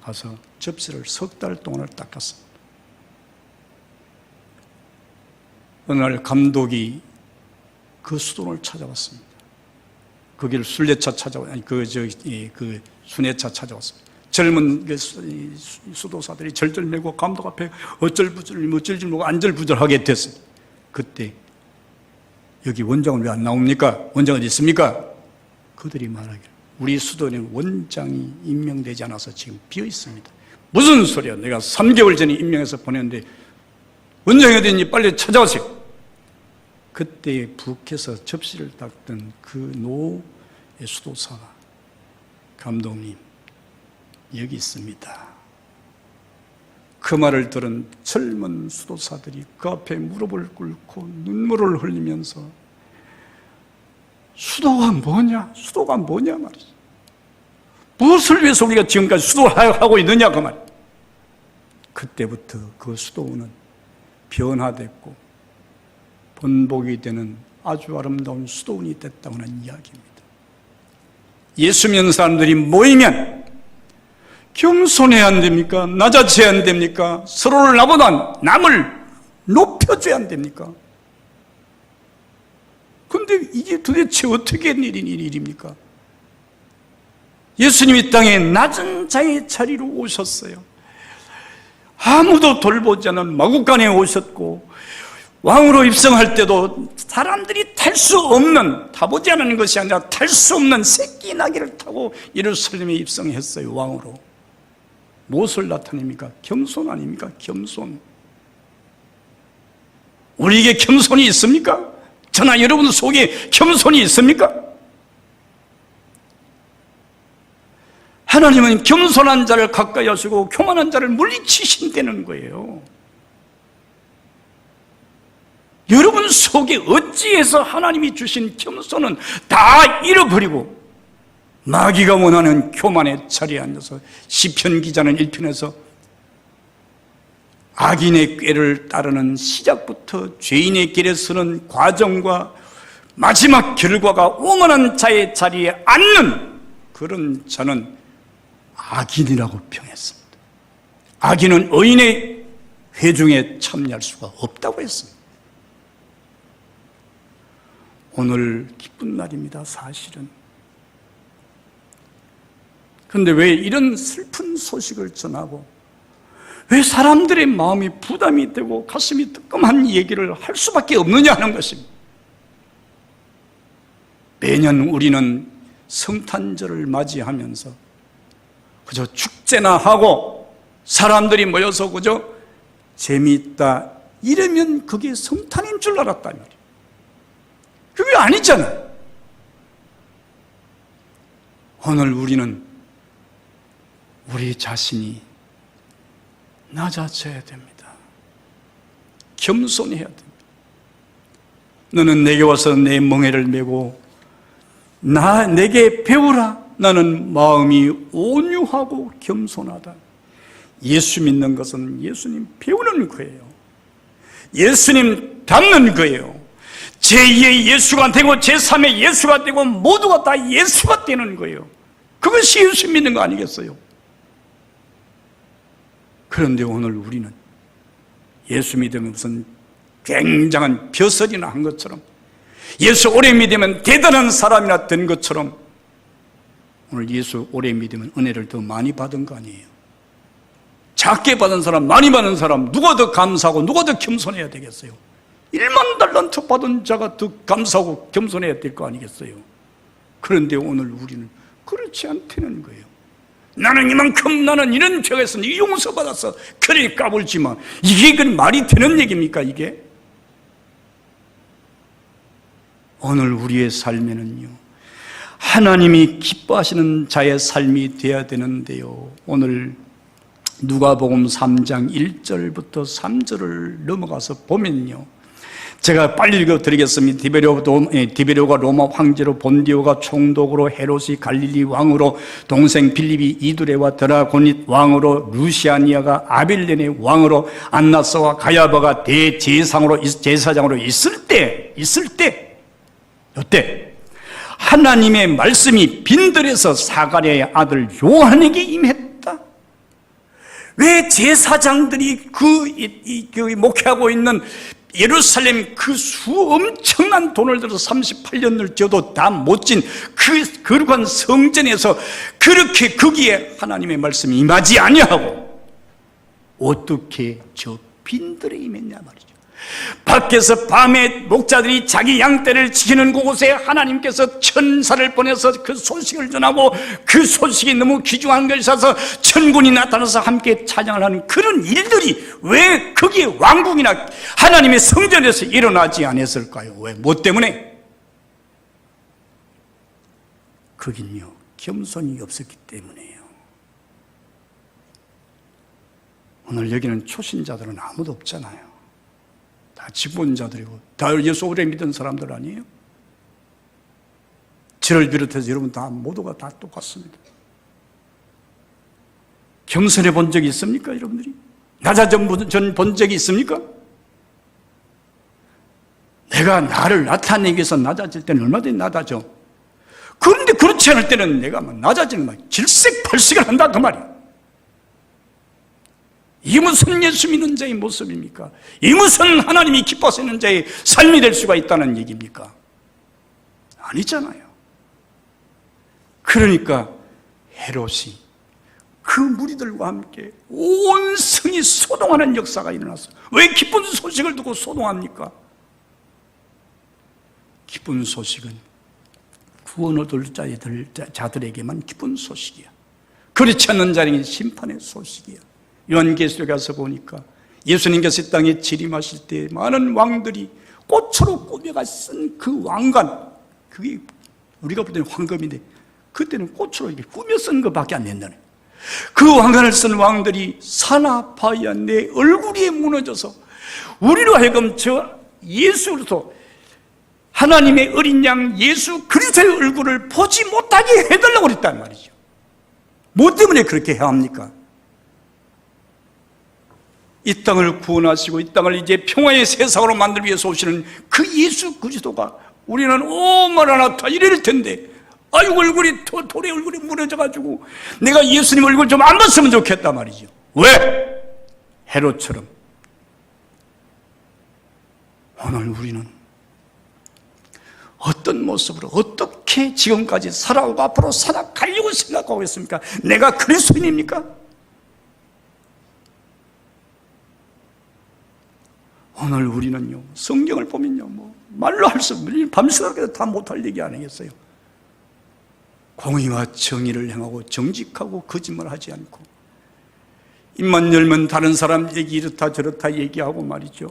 가서 접시를 석 달 동안을 닦았습니다. 어느 날 감독이 그 수도원을 찾아왔습니다. 거기를 순례차 찾아왔습니다. 그 순회차 찾아왔습니다. 젊은 수도사들이 절절매고 감독 앞에 어쩔부쩔 모고 안절부절하게 됐어요. 그때 여기 원장은 왜 안 나옵니까? 원장 어디 있습니까? 그들이 말하기를 우리 수도원에 원장이 임명되지 않아서 지금 비어 있습니다. 무슨 소리야? 내가 3개월 전에 임명해서 보냈는데 원장이 어디 있니? 빨리 찾아오세요. 그때 북에서 접시를 닦던 그 노의 수도사가 감독님 여기 있습니다. 그 말을 들은 젊은 수도사들이 그 앞에 무릎을 꿇고 눈물을 흘리면서 수도가 뭐냐 말이지. 무엇을 위해서 우리가 지금까지 수도하고 있느냐 그 말. 그때부터 그 수도원은 변화됐고 번복이 되는 아주 아름다운 수도원이 됐다고 하는 이야기입니다. 예수 믿는 사람들이 모이면 겸손해야 안 됩니까? 낮아져야 안 됩니까? 서로를 나보다 남을 높여줘야 안 됩니까? 그런데 이게 도대체 어떻게 된 일입니까? 예수님이 땅에 낮은 자의 자리로 오셨어요. 아무도 돌보지 않은 마구간에 오셨고, 왕으로 입성할 때도 사람들이 탈 수 없는, 타보지 않은 것이 아니라 탈 수 없는 새끼 나귀를 타고 예루살렘에 입성했어요. 왕으로. 무엇을 나타냅니까? 겸손 아닙니까? 겸손. 우리에게 겸손이 있습니까? 저나 여러분 속에 겸손이 있습니까? 하나님은 겸손한 자를 가까이 하시고 교만한 자를 물리치신다는 거예요. 여러분 속에 어찌해서 하나님이 주신 겸손은 다 잃어버리고 마귀가 원하는 교만의 자리에 앉아서, 시편 기자는 1편에서 악인의 꾀를 따르는 시작부터 죄인의 길에 서는 과정과 마지막 결과가 오만한 자의 자리에 앉는 그런 자는 악인이라고 평했습니다. 악인은 의인의 회중에 참여할 수가 없다고 했습니다. 오늘 기쁜 날입니다, 사실은. 그런데 왜 이런 슬픈 소식을 전하고 왜 사람들의 마음이 부담이 되고 가슴이 뜨끔한 얘기를 할 수밖에 없느냐 하는 것입니다. 매년 우리는 성탄절을 맞이하면서 그저 축제나 하고 사람들이 모여서 그저 재미있다 이러면 그게 성탄인 줄 알았단 말이에요. 그게 아니잖아요. 오늘 우리는 우리 자신이 낮아져야 됩니다. 겸손해야 됩니다. 너는 내게 와서 내 멍에를 메고 내게 배우라. 나는 마음이 온유하고 겸손하다. 예수 믿는 것은 예수님 배우는 거예요. 예수님 닮는 거예요. 제2의 예수가 되고 제3의 예수가 되고 모두가 다 예수가 되는 거예요. 그것이 예수 믿는 거 아니겠어요? 그런데 오늘 우리는 예수 믿으면 무슨 굉장한 벼슬이나 한 것처럼, 예수 오래 믿으면 대단한 사람이나 된 것처럼, 오늘 예수 오래 믿으면 은혜를 더 많이 받은 거 아니에요? 작게 받은 사람, 많이 받은 사람, 누가 더 감사하고 누가 더 겸손해야 되겠어요? 1만 달란트 받은 자가 더 감사하고 겸손해야 될 거 아니겠어요? 그런데 오늘 우리는 그렇지 않다는 거예요. 나는 이만큼, 나는 이런 죄가 있으니 용서받았어, 그래 까불지만, 이게 그 말이 되는 얘기입니까 이게? 오늘 우리의 삶에는요, 하나님이 기뻐하시는 자의 삶이 되어야 되는데요, 오늘 누가복음 3장 1절부터 3절을 넘어가서 보면요, 제가 빨리 읽어드리겠습니다. 디베료가 로마 황제로, 본디오가 총독으로, 헤롯이 갈릴리 왕으로, 동생 빌립이 이두레와 드라고닛 왕으로, 루시아니아가 아빌레네 왕으로, 안나스와 가야바가 제사장으로 있을 때 이때 하나님의 말씀이 빈들에서 사가랴의 아들 요한에게 임했다. 왜 제사장들이 목회하고 있는 예루살렘 그 엄청난 돈을 들여서 38년을 지어도 다 못 진 거룩한 성전에서 그렇게 거기에 하나님의 말씀이 임하지 아니하고 어떻게 저 빈들에 임했냐 말이죠. 밖에서 밤에 목자들이 자기 양떼를 지키는 그곳에 하나님께서 천사를 보내서 그 소식을 전하고, 그 소식이 너무 귀중한 것이라서 천군이 나타나서 함께 찬양을 하는 그런 일들이 왜 거기에 왕궁이나 하나님의 성전에서 일어나지 않았을까요? 왜? 뭐 때문에? 거긴요, 겸손이 없었기 때문이에요. 오늘 여기는 초신자들은 아무도 없잖아요. 다 직분자들이고 다 예수 오래 믿은 사람들 아니에요? 저를 비롯해서 여러분 다 모두가 다 똑같습니다. 겸손해 본 적이 있습니까, 여러분들이? 낮아져 본 적이 있습니까? 내가 나를 나타내기 위해서 낮아질 때는 얼마든지 낮아져. 그런데 그렇지 않을 때는 내가 낮아지는 말, 질색팔색을 한다 그 말이야. 이게 무슨 예수 믿는 자의 모습입니까? 이 무슨 하나님이 기뻐하시는 자의 삶이 될 수가 있다는 얘기입니까? 아니잖아요. 그러니까 헤롯이 그 무리들과 함께 온 성이 소동하는 역사가 일어났어요. 왜 기쁜 소식을 듣고 소동합니까? 기쁜 소식은 구원 얻을 자들에게만 기쁜 소식이야. 그렇지 않는 자에게는 심판의 소식이야. 요한계시록에 가서 보니까 예수님께서 이 땅에 재림하실 때 많은 왕들이 꽃으로 꾸며가 쓴 그 왕관, 그게 우리가 볼 때는 황금인데 그때는 꽃으로 이렇게 꾸며 쓴 것밖에 안 된다는, 그 왕관을 쓴 왕들이 사나파야 내 얼굴이 무너져서 우리로 하여금 저 예수로서 하나님의 어린 양 예수 그리스도의 얼굴을 보지 못하게 해달라고 그랬단 말이죠. 뭐 때문에 그렇게 해야 합니까? 이 땅을 구원하시고 이 땅을 이제 평화의 세상으로 만들기 위해서 오시는 그 예수 그리스도가 우리는 마라나타 이럴 텐데, 아이고 얼굴이 돌의 얼굴이 무너져가지고 내가 예수님 얼굴 좀 안 봤으면 좋겠다 말이죠. 왜? 헤롯처럼. 오늘 우리는 어떤 모습으로 어떻게 지금까지 살아오고 앞으로 살아가려고 생각하고 있습니까? 내가 그리스도인입니까? 오늘 우리는요, 성경을 보면요, 말로 할 수 없는, 밤새도록 다 못할 얘기 아니겠어요? 공의와 정의를 행하고 정직하고 거짓말하지 않고, 입만 열면 다른 사람 얘기 이렇다 저렇다 얘기하고 말이죠.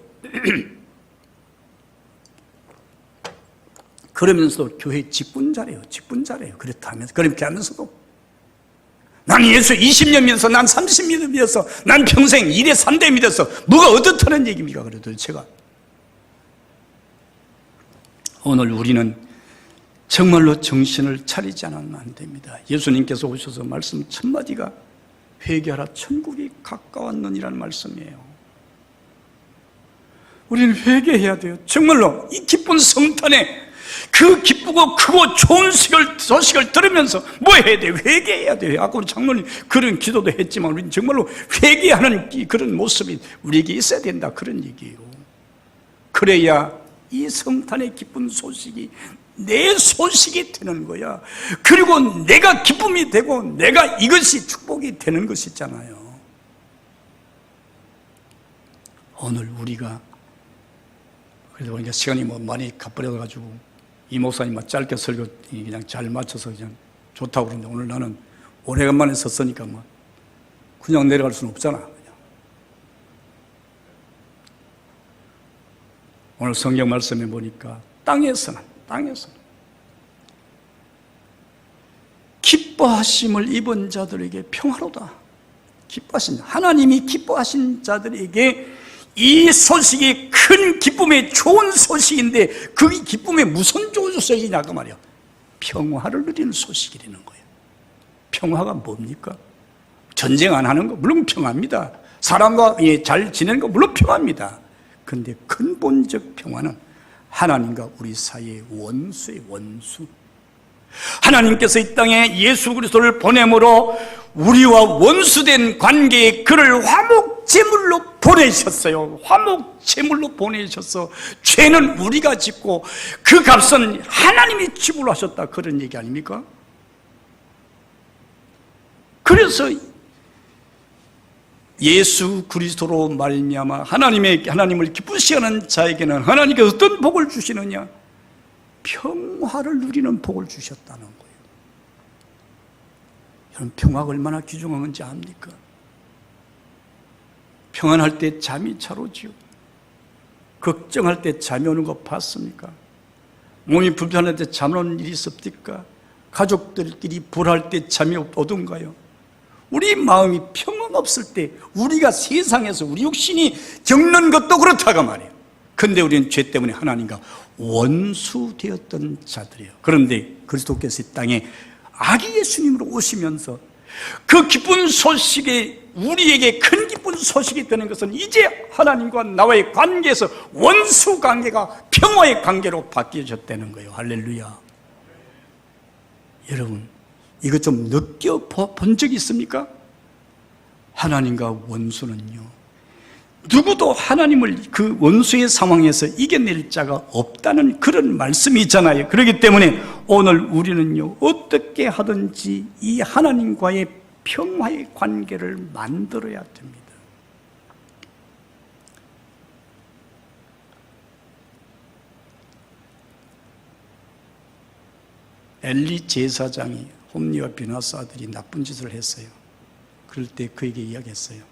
그러면서도 교회 직분 잘해요. 그렇다 하면서, 그렇게 하면서도 난 예수 20년 믿어서, 난 30년 믿어서, 난 평생 1회 3대 믿어서 뭐가 어떻다는 얘기입니까? 그래도 제가 오늘 우리는 정말로 정신을 차리지 않으면 안 됩니다. 예수님께서 오셔서 말씀 첫 마디가 회개하라 천국이 가까웠느니라는 말씀이에요. 우리는 회개해야 돼요. 정말로 이 기쁜 성탄에 그 기쁘고 크고 좋은 소식을 들으면서 뭐 해야 돼? 회개해야 돼. 아까 우리 장로님 그런 기도도 했지만 우리는 정말로 회개하는 그런 모습이 우리에게 있어야 된다, 그런 얘기예요. 그래야 이 성탄의 기쁜 소식이 내 소식이 되는 거야. 그리고 내가 기쁨이 되고 내가 이것이 축복이 되는 것이잖아요. 오늘 우리가 그래도 그러니까 시간이 많이 가버려가지고 이 목사님 짧게 설교 그냥 잘 맞춰서 그냥 좋다고 그러는데, 오늘 나는 오래간만에 섰으니까 그냥 내려갈 수는 없잖아. 그냥. 오늘 성경 말씀에 보니까 땅에서는 기뻐하심을 입은 자들에게 평화로다. 하나님이 기뻐하신 자들에게 이 소식이 큰 기쁨의 좋은 소식인데, 그 기쁨의 무슨 좋은 소식이냐 그 말이야. 평화를 누리는 소식이라는 거예요. 평화가 뭡니까? 전쟁 안 하는 거 물론 평화입니다. 사람과 잘 지내는 거 물론 평화입니다. 그런데 근본적 평화는 하나님과 우리 사이의 원수의 원수. 하나님께서 이 땅에 예수 그리스도를 보냄으로 우리와 원수된 관계에 그를 화목제물로 보내셨어요. 화목제물로 보내셔서 죄는 우리가 짓고 그 값은 하나님이 지불 하셨다, 그런 얘기 아닙니까? 그래서 예수 그리스도로 말미암아 하나님을 기쁘시게 하는 자에게는 하나님께서 어떤 복을 주시느냐? 평화를 누리는 복을 주셨다는 거예요. 여러분, 평화가 얼마나 귀중한 건지 압니까? 평안할 때 잠이 잘 오지요. 걱정할 때 잠이 오는 거 봤습니까? 몸이 불편할 때 잠 오는 일이 있습니까? 가족들끼리 불할 때 잠이 오던가요? 우리 마음이 평안 없을 때 우리가 세상에서 우리 육신이 겪는 것도 그렇다고 말이에요. 그런데 우리는 죄 때문에 하나님과 원수되었던 자들이에요. 그런데 그리스도께서 이 땅에 아기 예수님으로 오시면서 그 기쁜 소식에, 우리에게 큰 기쁜 소식이 되는 것은 이제 하나님과 나와의 관계에서 원수 관계가 평화의 관계로 바뀌어졌다는 거예요. 할렐루야. 여러분, 이거 좀 느껴본 적이 있습니까? 하나님과 원수는요, 누구도 하나님을 그 원수의 상황에서 이겨낼 자가 없다는 그런 말씀이 있잖아요. 그렇기 때문에 오늘 우리는요, 어떻게 하든지 이 하나님과의 평화의 관계를 만들어야 됩니다. 엘리 제사장이 홈리와 비나스 아들이 나쁜 짓을 했어요. 그럴 때 그에게 이야기했어요.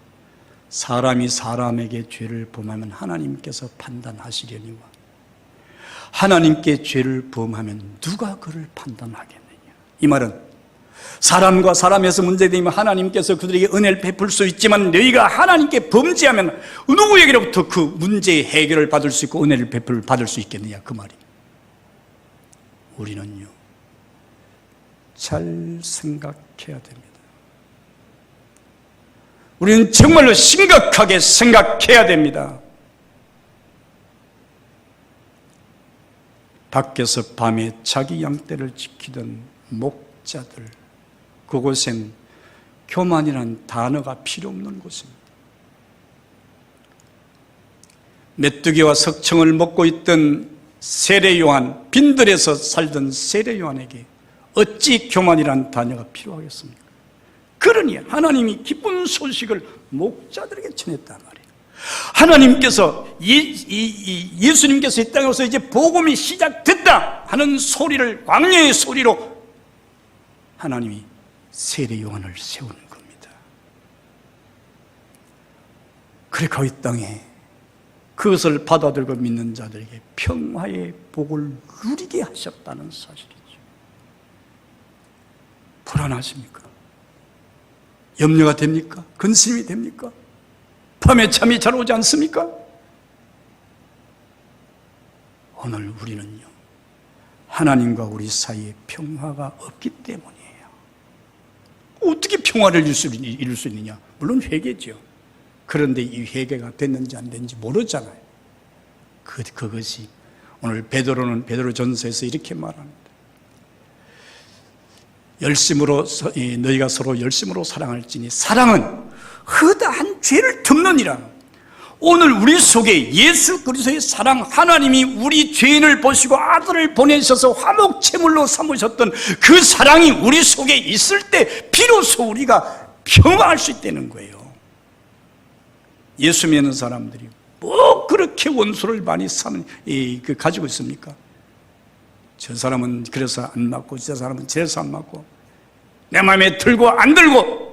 사람이 사람에게 죄를 범하면 하나님께서 판단하시려니와 하나님께 죄를 범하면 누가 그를 판단하겠느냐. 이 말은 사람과 사람에서 문제되면 하나님께서 그들에게 은혜를 베풀 수 있지만 너희가 하나님께 범죄하면 누구에게로부터 그 문제의 해결을 받을 수 있고 은혜를 받을 수 있겠느냐, 그 말이에요. 우리는요, 잘 생각해야 됩니다. 우리는 정말로 심각하게 생각해야 됩니다. 밖에서 밤에 자기 양떼를 지키던 목자들, 그곳엔 교만이라는 단어가 필요 없는 곳입니다. 메뚜기와 석청을 먹고 있던 세례요한, 빈들에서 살던 세례요한에게 어찌 교만이라는 단어가 필요하겠습니까? 그러니 하나님이 기쁜 소식을 목자들에게 전했단 말이에요. 하나님께서 예수님께서 이 땅에 오서 이제 복음이 시작됐다 하는 소리를, 광야의 소리로 하나님이 세례 요한을 세우는 겁니다. 그리고 이 땅에 그것을 받아들고 믿는 자들에게 평화의 복을 누리게 하셨다는 사실이죠. 불안하십니까? 염려가 됩니까? 근심이 됩니까? 밤에 잠이 잘 오지 않습니까? 오늘 우리는요, 하나님과 우리 사이에 평화가 없기 때문이에요. 어떻게 평화를 이룰 수 있느냐? 물론 회개죠. 그런데 이 회개가 됐는지 안 됐는지 모르잖아요. 그것이 오늘 베드로는 베드로전서에서 이렇게 말합니다. 열심으로 너희가 서로 열심으로 사랑할지니 사랑은 허다한 죄를 덮느니라. 오늘 우리 속에 예수 그리스도의 사랑, 하나님이 우리 죄인을 보시고 아들을 보내셔서 화목제물로 삼으셨던 그 사랑이 우리 속에 있을 때 비로소 우리가 평화할 수 있다는 거예요. 예수 믿는 사람들이 뭐 그렇게 원수를 많이 가지고 있습니까? 저 사람은 그래서 안 맞고 저 사람은 저래서 안 맞고 내 마음에 들고 안 들고.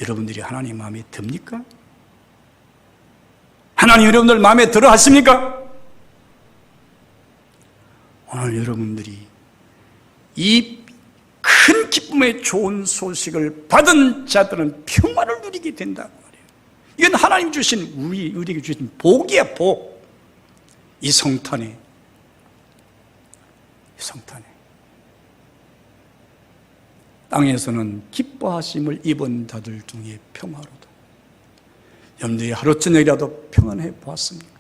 여러분들이 하나님 마음에 듭니까? 하나님 여러분들 마음에 들어 하십니까? 오늘 여러분들이 이 큰 기쁨의 좋은 소식을 받은 자들은 평화를 누리게 된다고 말이에요. 이건 하나님 주신 우리에게 주신 복이야, 복. 이 성탄에 땅에서는 기뻐하심을 입은 자들 중에 평화로다. 여러분들이 하루 저녁이라도 평안해 보았습니까?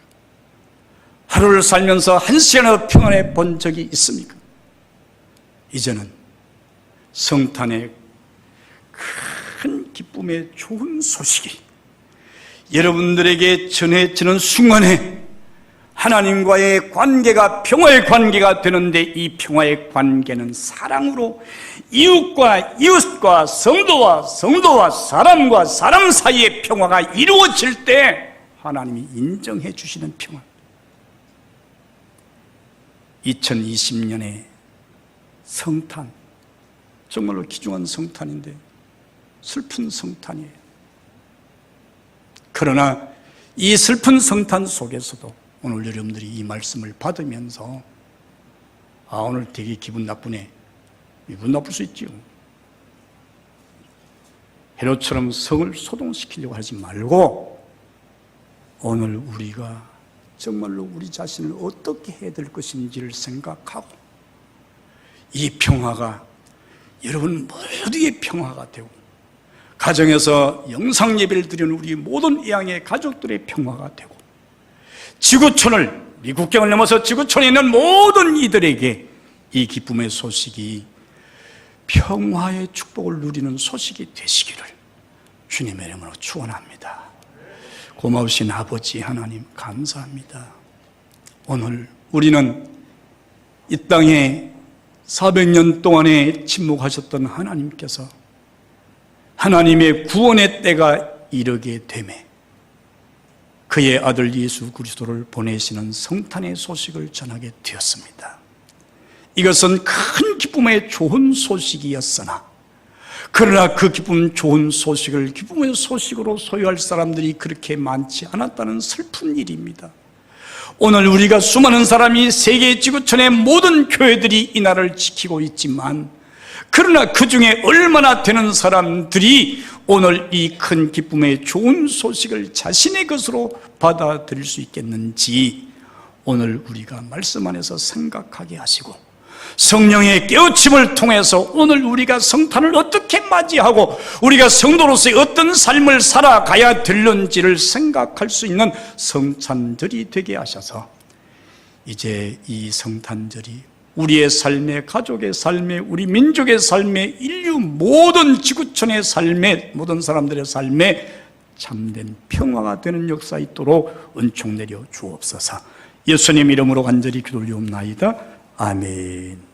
하루를 살면서 한 시간이라도 평안해 본 적이 있습니까? 이제는 성탄의 큰 기쁨의 좋은 소식이 여러분들에게 전해지는 순간에 하나님과의 관계가 평화의 관계가 되는데, 이 평화의 관계는 사랑으로 이웃과 이웃과 성도와 성도와 사람과 사람 사이의 평화가 이루어질 때 하나님이 인정해 주시는 평화. 2020년의 성탄, 정말로 귀중한 성탄인데 슬픈 성탄이에요. 그러나 이 슬픈 성탄 속에서도 오늘 여러분들이 이 말씀을 받으면서 오늘 되게 기분 나쁘네, 기분 나쁠 수 있지요. 헤롯처럼 성을 소동시키려고 하지 말고 오늘 우리가 정말로 우리 자신을 어떻게 해야 될 것인지를 생각하고 이 평화가 여러분 모두의 평화가 되고, 가정에서 영상 예배를 드리는 우리 모든 이양의 가족들의 평화가 되고, 지구촌을, 미국경을 넘어서 지구촌에 있는 모든 이들에게 이 기쁨의 소식이 평화의 축복을 누리는 소식이 되시기를 주님의 이름으로 축원합니다. 고마우신 아버지 하나님 감사합니다. 오늘 우리는 이 땅에 400년 동안에 침묵하셨던 하나님께서 하나님의 구원의 때가 이르게 되매 그의 아들 예수 그리스도를 보내시는 성탄의 소식을 전하게 되었습니다. 이것은 큰 기쁨의 좋은 소식이었으나, 그러나 그 기쁨 좋은 소식을 기쁨의 소식으로 소유할 사람들이 그렇게 많지 않았다는 슬픈 일입니다. 오늘 우리가 수많은 사람이 세계 지구촌의 모든 교회들이 이 날을 지키고 있지만, 그러나 그 중에 얼마나 되는 사람들이 오늘 이 큰 기쁨의 좋은 소식을 자신의 것으로 받아들일 수 있겠는지 오늘 우리가 말씀 안에서 생각하게 하시고, 성령의 깨우침을 통해서 오늘 우리가 성탄을 어떻게 맞이하고 우리가 성도로서의 어떤 삶을 살아가야 되는지를 생각할 수 있는 성탄절이 되게 하셔서 이제 이 성탄절이 우리의 삶에, 가족의 삶에, 우리 민족의 삶에, 인류 모든 지구촌의 삶에, 모든 사람들의 삶에 참된 평화가 되는 역사 있도록 은총 내려 주옵소서. 예수님 이름으로 간절히 기도 올리옵나이다. 아멘.